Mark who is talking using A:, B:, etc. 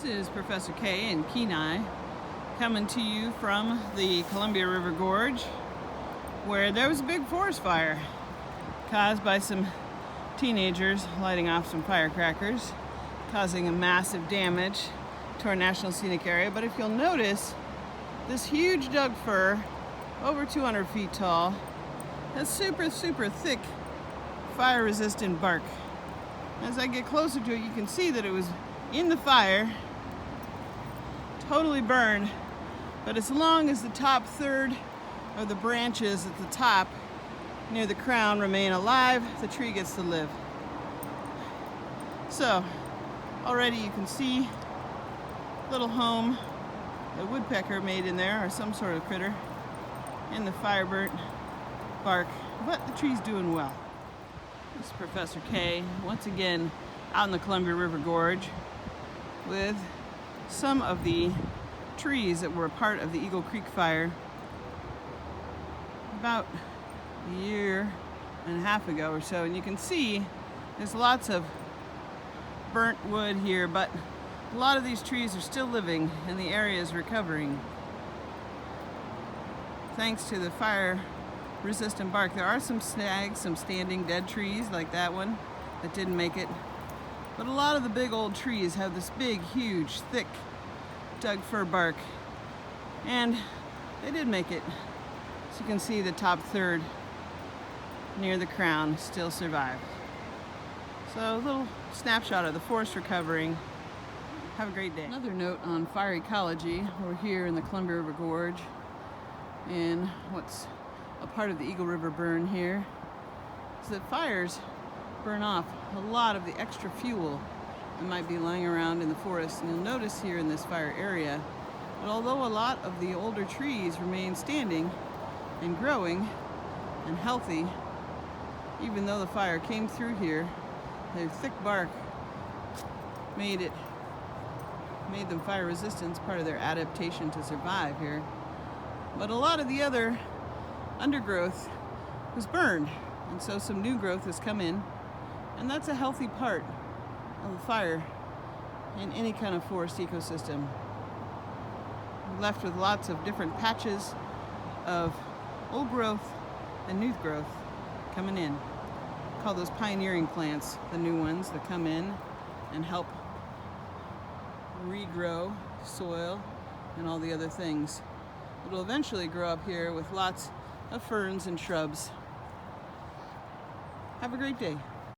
A: This is Professor K in Kenai, coming to you from the Columbia River Gorge, where there was a big forest fire caused by some teenagers lighting off some firecrackers, causing a massive damage to our National Scenic Area. But if you'll notice, this huge Doug fir, over 200 feet tall, has super thick fire-resistant bark. As I get closer to it, you can see that it was in the fire, totally burned, but as long as the top third of the branches at the top near the crown remain alive, the tree gets to live. So already you can see a little home a woodpecker made in there, or some sort of critter, in the fire burnt bark, but the tree's doing well. This is Professor K, once again out in the Columbia River Gorge with some of the trees that were a part of the Eagle Creek fire about a year and a half ago or so. And you can see there's lots of burnt wood here, but a lot of these trees are still living and the area is recovering thanks to the fire resistant bark. There are some snags, some standing dead trees like that one that didn't make it, but a lot of the big old trees have this big, huge, thick Doug fir bark, and they did make it. So you can see the top third near the crown still survived. So a little snapshot of the forest recovering. Have a great day. Another note on fire ecology. We're here in the Columbia River Gorge in what's a part of the Eagle River burn here. So that fires burn off a lot of the extra fuel that might be lying around in the forest. And you'll notice here in this fire area that although a lot of the older trees remain standing and growing and healthy, even though the fire came through here, their thick bark made them fire resistant. It's part of their adaptation to survive here. But a lot of the other undergrowth was burned, and so some new growth has come in, and that's a healthy part of the fire in any kind of forest ecosystem. We're left with lots of different patches of old growth and new growth coming in. Call those pioneering plants, the new ones that come in and help regrow soil and all the other things. It'll eventually grow up here with lots of ferns and shrubs. Have a great day.